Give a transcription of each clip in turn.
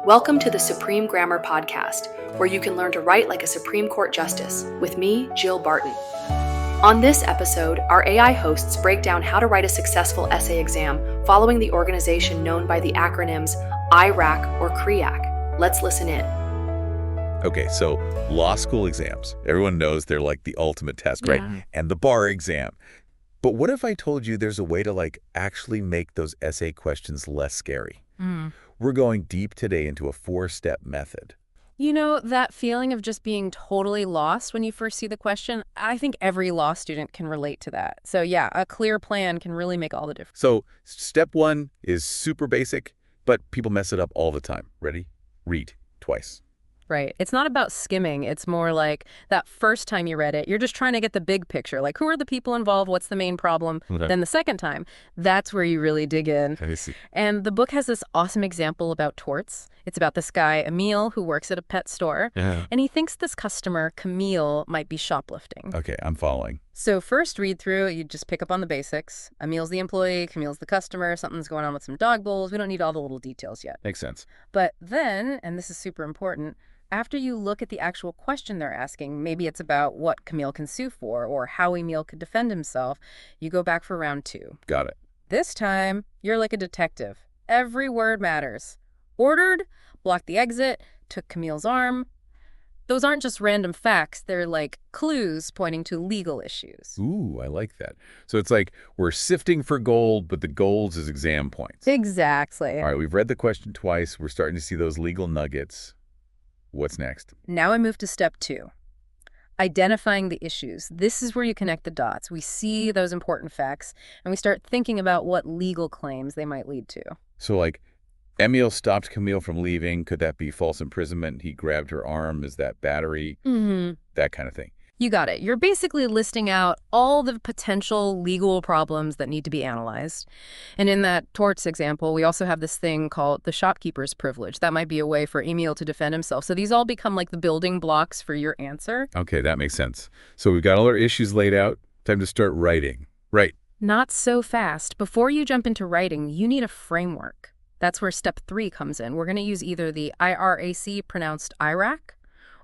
Welcome to the Supreme Grammar Podcast, where you can learn to write like a Supreme Court Justice, with me, Jill Barton. On this episode, our AI hosts break down how to write a successful essay exam following the organization known by the acronyms IRAC or CREAC. Let's listen in. Okay, so law school exams. Everyone knows they're like the ultimate test, right? Yeah. And the bar exam. But what if I told you there's a way to actually make those essay questions less scary? We're going deep today into a 4-step method. You know, that feeling of just being totally lost when you first see the question, I think every law student can relate to that. So yeah, a clear plan can really make all the difference. So step 1 is super basic, but people mess it up all the time. Ready? Read twice. Right. It's not about skimming. It's more like that first time you read it, you're just trying to get the big picture. Like, who are the people involved? What's the main problem? Okay. Then the second time, that's where you really dig in. I see. And the book has this awesome example about torts. It's about this guy, Emil, who works at a pet store. Yeah. And he thinks this customer, Camille, might be shoplifting. Okay, I'm following. So first read through, you just pick up on the basics. Emil's the employee, Camille's the customer, something's going on with some dog bowls. We don't need all the little details yet. Makes sense. But then, and this is super important, after you look at the actual question they're asking, maybe it's about what Camille can sue for or how Emil could defend himself, you go back for round 2. Got it. This time, you're like a detective. Every word matters. Ordered, blocked the exit, took Camille's arm. Those aren't just random facts. They're like clues pointing to legal issues. Ooh, I like that. So it's like we're sifting for gold, but the gold is exam points. Exactly. All right, we've read the question twice. We're starting to see those legal nuggets. What's next? Now I move to step 2. Identifying the issues. This is where you connect the dots. We see those important facts, and we start thinking about what legal claims they might lead to. So Emil stopped Camille from leaving. Could that be false imprisonment? He grabbed her arm. Is that battery? That kind of thing. You got it. You're basically listing out all the potential legal problems that need to be analyzed. And in that torts example, we also have this thing called the shopkeeper's privilege. That might be a way for Emil to defend himself. So these all become like the building blocks for your answer. Okay, that makes sense. So we've got all our issues laid out. Time to start writing. Right. Not so fast. Before you jump into writing, you need a framework. That's where step 3 comes in. We're going to use either the IRAC, pronounced IRAC,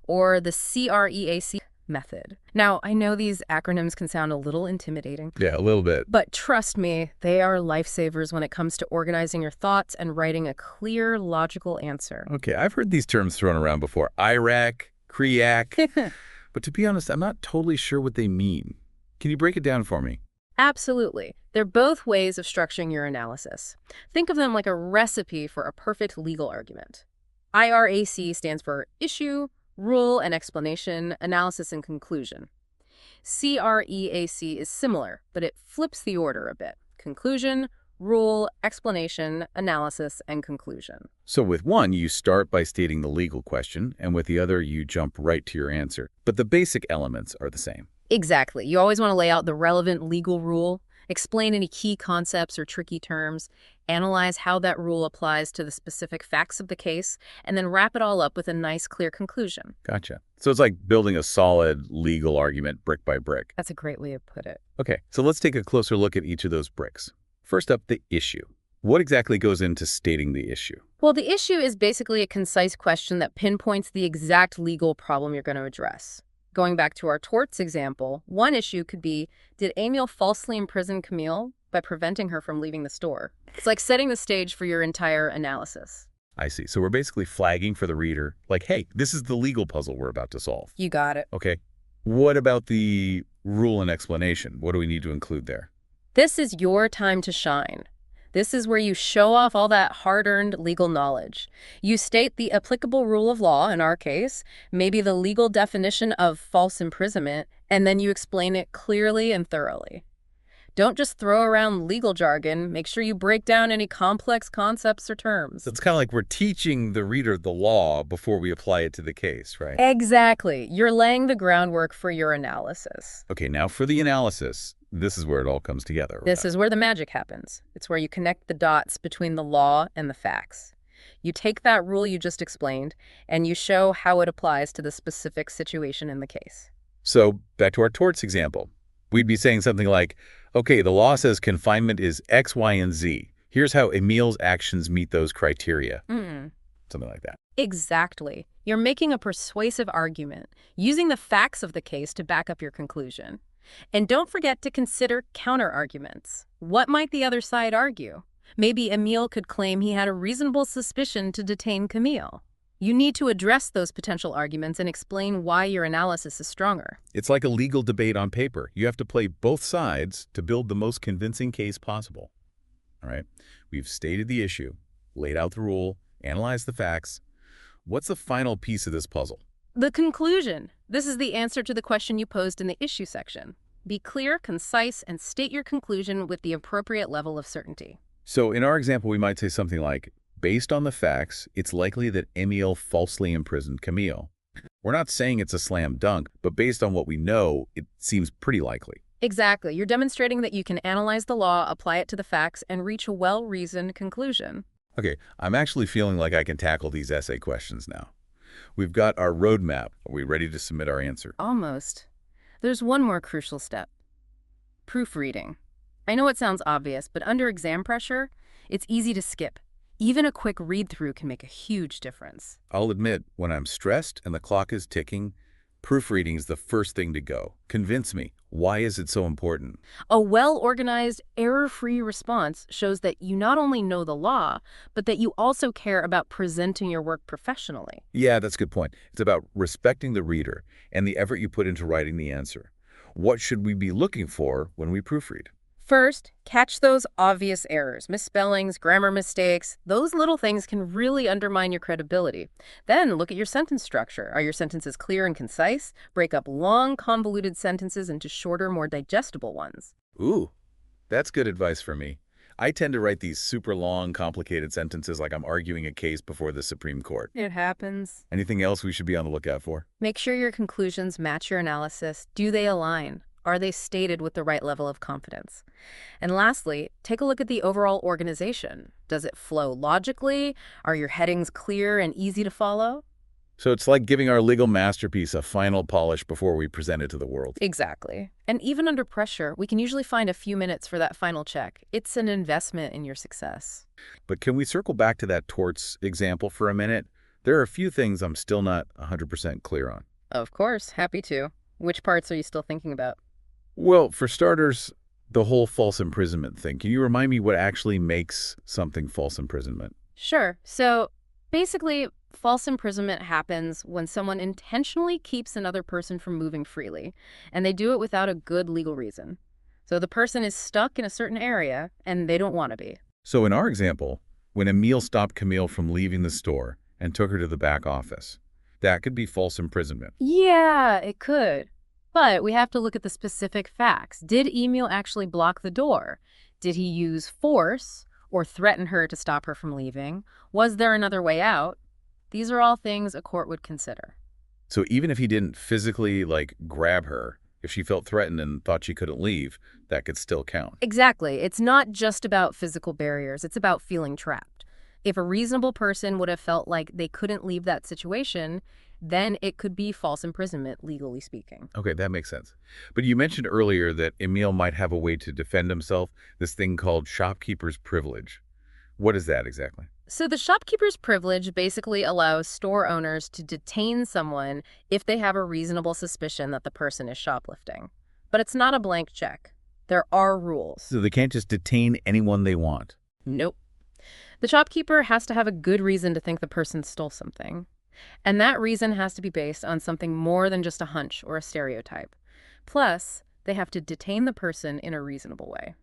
or the CREAC method. Now, I know these acronyms can sound a little intimidating. Yeah, a little bit. But trust me, they are lifesavers when it comes to organizing your thoughts and writing a clear, logical answer. Okay, I've heard these terms thrown around before. IRAC, CREAC. But to be honest, I'm not totally sure what they mean. Can you break it down for me? Absolutely. They're both ways of structuring your analysis. Think of them like a recipe for a perfect legal argument. IRAC stands for issue, rule and explanation, analysis and conclusion. CREAC is similar, but it flips the order a bit. Conclusion, rule, explanation, analysis, and conclusion. So with one, you start by stating the legal question, and with the other, you jump right to your answer. But the basic elements are the same. Exactly. You always want to lay out the relevant legal rule, explain any key concepts or tricky terms, analyze how that rule applies to the specific facts of the case, and then wrap it all up with a nice, clear conclusion. Gotcha. So it's like building a solid legal argument brick by brick. That's a great way to put it. Okay, so let's take a closer look at each of those bricks. First up, the issue. What exactly goes into stating the issue? Well, the issue is basically a concise question that pinpoints the exact legal problem you're going to address. Going back to our torts example, one issue could be, did Emil falsely imprison Camille by preventing her from leaving the store? It's like setting the stage for your entire analysis. I see. So we're basically flagging for the reader, like, hey, this is the legal puzzle we're about to solve. You got it. Okay. What about the rule and explanation? What do we need to include there? This is your time to shine. This is where you show off all that hard-earned legal knowledge. You state the applicable rule of law, in our case, maybe the legal definition of false imprisonment, and then you explain it clearly and thoroughly. Don't just throw around legal jargon. Make sure you break down any complex concepts or terms. So it's kind of like we're teaching the reader the law before we apply it to the case, right? Exactly. You're laying the groundwork for your analysis. Okay, now for the analysis, this is where it all comes together. This is where the magic happens. It's where you connect the dots between the law and the facts. You take that rule you just explained, and you show how it applies to the specific situation in the case. So back to our torts example. We'd be saying something like, okay, the law says confinement is X, Y, and Z. Here's how Emil's actions meet those criteria. something like that. Exactly. You're making a persuasive argument, using the facts of the case to back up your conclusion. And don't forget to consider counter-arguments. What might the other side argue? Maybe Emil could claim he had a reasonable suspicion to detain Camille. You need to address those potential arguments and explain why your analysis is stronger. It's like a legal debate on paper. You have to play both sides to build the most convincing case possible. All right? We've stated the issue, laid out the rule, analyzed the facts. What's the final piece of this puzzle? The conclusion. This is the answer to the question you posed in the issue section. Be clear, concise, and state your conclusion with the appropriate level of certainty. So in our example, we might say something like, based on the facts, it's likely that Emil falsely imprisoned Camille. We're not saying it's a slam dunk, but based on what we know, it seems pretty likely. Exactly. You're demonstrating that you can analyze the law, apply it to the facts, and reach a well-reasoned conclusion. Okay, I'm actually feeling like I can tackle these essay questions now. We've got our roadmap. Are we ready to submit our answer? Almost. There's one more crucial step. Proofreading. I know it sounds obvious, but under exam pressure, it's easy to skip. Even a quick read-through can make a huge difference. I'll admit, when I'm stressed and the clock is ticking, proofreading is the first thing to go. Convince me. Why is it so important? A well-organized, error-free response shows that you not only know the law, but that you also care about presenting your work professionally. Yeah, that's a good point. It's about respecting the reader and the effort you put into writing the answer. What should we be looking for when we proofread? First, catch those obvious errors, misspellings, grammar mistakes. Those little things can really undermine your credibility. Then look at your sentence structure. Are your sentences clear and concise? Break up long, convoluted sentences into shorter, more digestible ones. Ooh, that's good advice for me. I tend to write these super long, complicated sentences like I'm arguing a case before the Supreme Court. It happens. Anything else we should be on the lookout for? Make sure your conclusions match your analysis. Do they align? Are they stated with the right level of confidence? And lastly, take a look at the overall organization. Does it flow logically? Are your headings clear and easy to follow? So it's like giving our legal masterpiece a final polish before we present it to the world. Exactly. And even under pressure, we can usually find a few minutes for that final check. It's an investment in your success. But can we circle back to that torts example for a minute? There are a few things I'm still not 100% clear on. Of course, happy to. Which parts are you still thinking about? Well, for starters, the whole false imprisonment thing. Can you remind me what actually makes something false imprisonment? Sure. So basically, false imprisonment happens when someone intentionally keeps another person from moving freely, and they do it without a good legal reason. So the person is stuck in a certain area, and they don't want to be. So in our example, when Emil stopped Camille from leaving the store and took her to the back office, that could be false imprisonment. Yeah, it could. But we have to look at the specific facts. Did Emil actually block the door? Did he use force or threaten her to stop her from leaving? Was there another way out? These are all things a court would consider. So even if he didn't physically, grab her, if she felt threatened and thought she couldn't leave, that could still count. Exactly. It's not just about physical barriers. It's about feeling trapped. If a reasonable person would have felt like they couldn't leave that situation, then it could be false imprisonment, legally speaking. Okay, that makes sense. But you mentioned earlier that Emil might have a way to defend himself, this thing called shopkeeper's privilege. What is that exactly? So the shopkeeper's privilege basically allows store owners to detain someone if they have a reasonable suspicion that the person is shoplifting. But it's not a blank check. There are rules. So they can't just detain anyone they want? Nope. The shopkeeper has to have a good reason to think the person stole something. And that reason has to be based on something more than just a hunch or a stereotype. Plus, they have to detain the person in a reasonable way.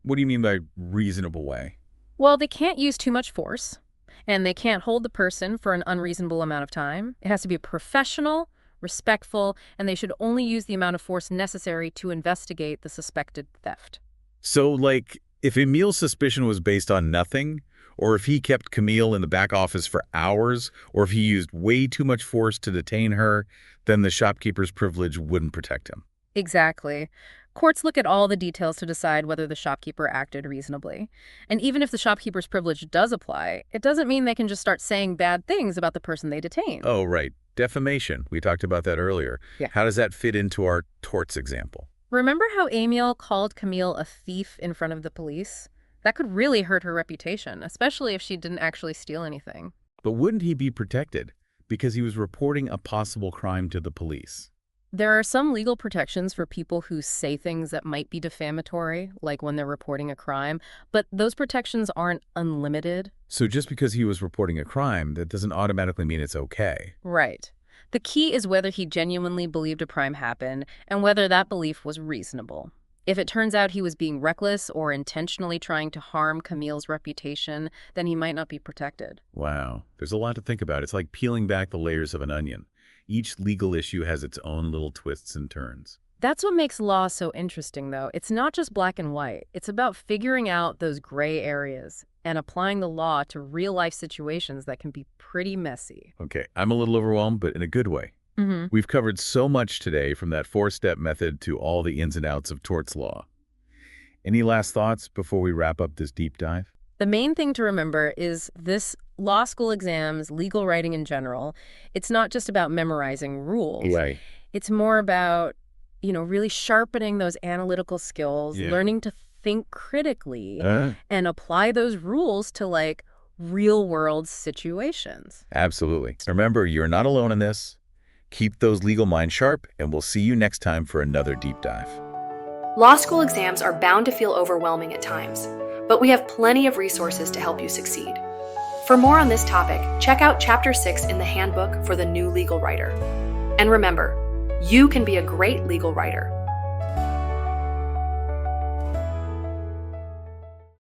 What do you mean by reasonable way? Well, they can't use too much force, and they can't hold the person for an unreasonable amount of time. It has to be professional, respectful, and they should only use the amount of force necessary to investigate the suspected theft. So, if Emil's suspicion was based on nothing, or if he kept Camille in the back office for hours, or if he used way too much force to detain her, then the shopkeeper's privilege wouldn't protect him. Exactly. Courts look at all the details to decide whether the shopkeeper acted reasonably. And even if the shopkeeper's privilege does apply, it doesn't mean they can just start saying bad things about the person they detain. Oh, right. Defamation. We talked about that earlier. Yeah. How does that fit into our torts example? Remember how Emil called Camille a thief in front of the police? That could really hurt her reputation, especially if she didn't actually steal anything. But wouldn't he be protected because he was reporting a possible crime to the police? There are some legal protections for people who say things that might be defamatory, like when they're reporting a crime, but those protections aren't unlimited. So just because he was reporting a crime, that doesn't automatically mean it's okay. Right. The key is whether he genuinely believed a crime happened and whether that belief was reasonable. If it turns out he was being reckless or intentionally trying to harm Camille's reputation, then he might not be protected. Wow, there's a lot to think about. It's like peeling back the layers of an onion. Each legal issue has its own little twists and turns. That's what makes law so interesting, though. It's not just black and white. It's about figuring out those gray areas and applying the law to real-life situations that can be pretty messy. Okay, I'm a little overwhelmed, but in a good way. We've covered so much today, from that four-step method to all the ins and outs of torts law. Any last thoughts before we wrap up this deep dive? The main thing to remember is this law school exams, legal writing in general, it's not just about memorizing rules. Right. It's more about, really sharpening those analytical skills, learning to think critically, and apply those rules to, real-world situations. Absolutely. Remember, you're not alone in this. Keep those legal minds sharp, and we'll see you next time for another deep dive. Law school exams are bound to feel overwhelming at times, but we have plenty of resources to help you succeed. For more on this topic, check out Chapter 6 in the Handbook for the New Legal Writer. And remember, you can be a great legal writer